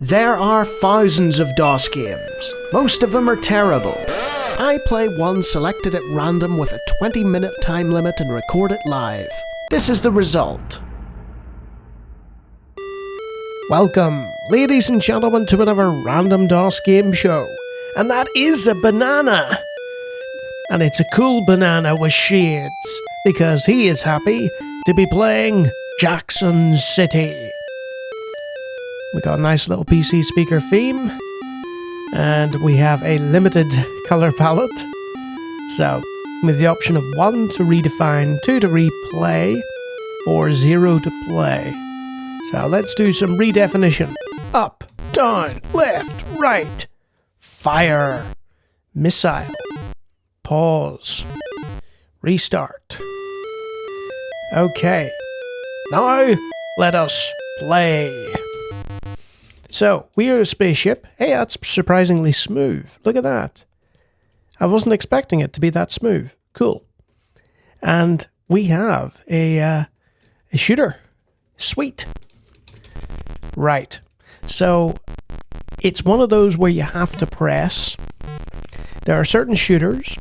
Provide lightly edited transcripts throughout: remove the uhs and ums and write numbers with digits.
There are thousands of DOS games. Most of them are terrible. I play one selected at random with a 20-minute time limit and record it live. This is the result. Welcome, ladies and gentlemen, to another random DOS game show. And that is a banana. And it's a cool banana with shades, because he is happy to be playing Jackson City. We got a nice little PC speaker theme, and we have a limited color palette. So, with the option of 1 to redefine, 2 to replay, or 0 to play. So let's do some redefinition. Up, down, left, right. Fire. Missile. Pause. Restart. Okay. Now, let us play. So, we are a spaceship. Hey, that's surprisingly smooth. Look at that. I wasn't expecting it to be that smooth. Cool. And we have a shooter. Sweet. Right. So, it's one of those where you have to press. There are certain shooters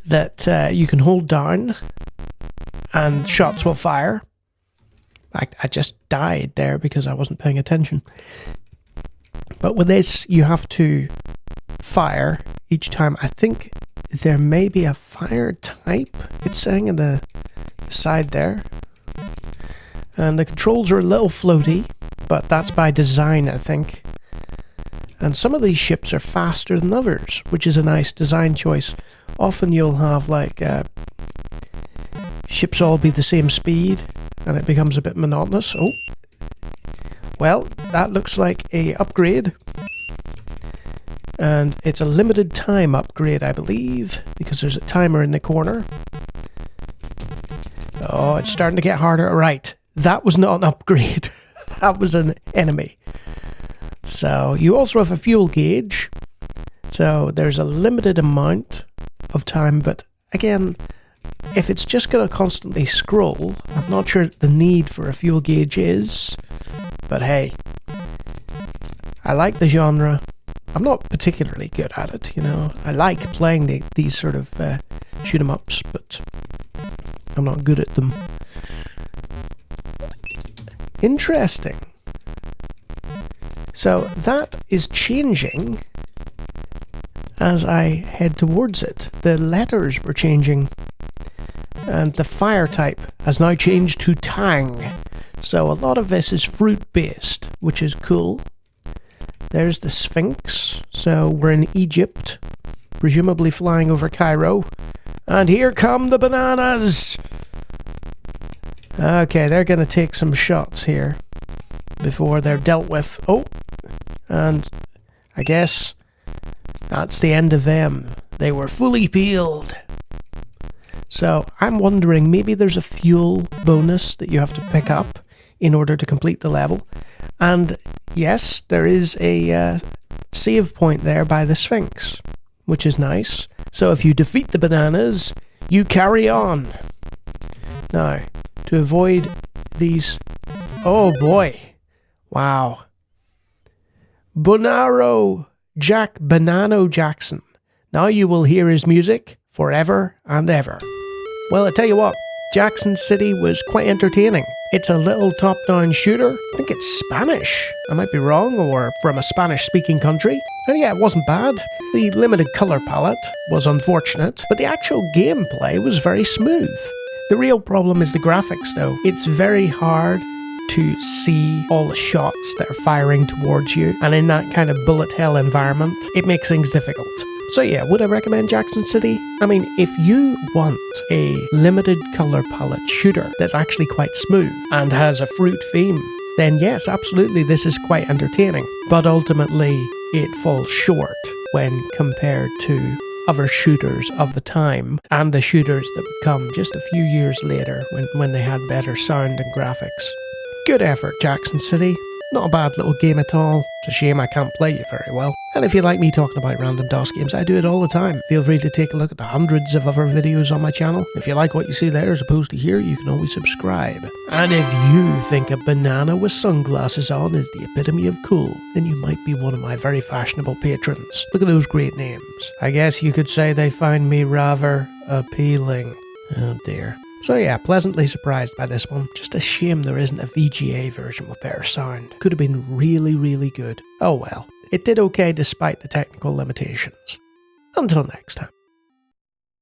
that you can hold down and shots will fire. I just died there because I wasn't paying attention. But with this, you have to fire each time. I think there may be a fire type, it's saying in the side there. And the controls are a little floaty, but that's by design, I think. And some of these ships are faster than others, which is a nice design choice. Often you'll have like ships all be the same speed, and it becomes a bit monotonous. Oh. Well, that looks like a upgrade. And it's a limited time upgrade, I believe, because there's a timer in the corner. Oh, it's starting to get harder. Right, that was not an upgrade. That was an enemy. So, you also have a fuel gauge. So, there's a limited amount of time, but again, if it's just going to constantly scroll, I'm not sure the need for a fuel gauge is. But hey, I like the genre. I'm not particularly good at it, you know. I like playing these sort of shoot 'em ups, but I'm not good at them. Interesting. So that is changing as I head towards it. The letters were changing, and the fire type has now changed to Tang. So a lot of this is fruit-based, which is cool. There's the Sphinx. So we're in Egypt, presumably flying over Cairo. And here come the bananas! Okay, they're going to take some shots here before they're dealt with. Oh, and I guess that's the end of them. They were fully peeled. So I'm wondering, maybe there's a fuel bonus that you have to pick up in order to complete the level. And yes, there is a save point there by the Sphinx, which is nice. So if you defeat the bananas, you carry on. Now, to avoid these... Oh boy. Wow. Banano Jackson. Now you will hear his music forever and ever. Well, I tell you what, Jackson City was quite entertaining. It's a little top-down shooter. I think it's Spanish. I might be wrong, or from a Spanish-speaking country. And yeah, it wasn't bad. The limited colour palette was unfortunate, but the actual gameplay was very smooth. The real problem is the graphics, though. It's very hard to see all the shots that are firing towards you, and in that kind of bullet hell environment, it makes things difficult. So yeah, would I recommend Jackson City? I mean, if you want a limited colour palette shooter that's actually quite smooth and has a fruit theme, then yes, absolutely, this is quite entertaining. But ultimately, it falls short when compared to other shooters of the time and the shooters that would come just a few years later when they had better sound and graphics. Good effort, Jackson City. Not a bad little game at all. It's a shame I can't play it very well. And if you like me talking about random DOS games, I do it all the time. Feel free to take a look at the hundreds of other videos on my channel. If you like what you see there as opposed to here, you can always subscribe. And if you think a banana with sunglasses on is the epitome of cool, then you might be one of my very fashionable patrons. Look at those great names. I guess you could say they find me rather appealing. Oh dear. So yeah, pleasantly surprised by this one. Just a shame there isn't a VGA version with better sound. Could have been really, really good. Oh well. It did okay despite the technical limitations. Until next time.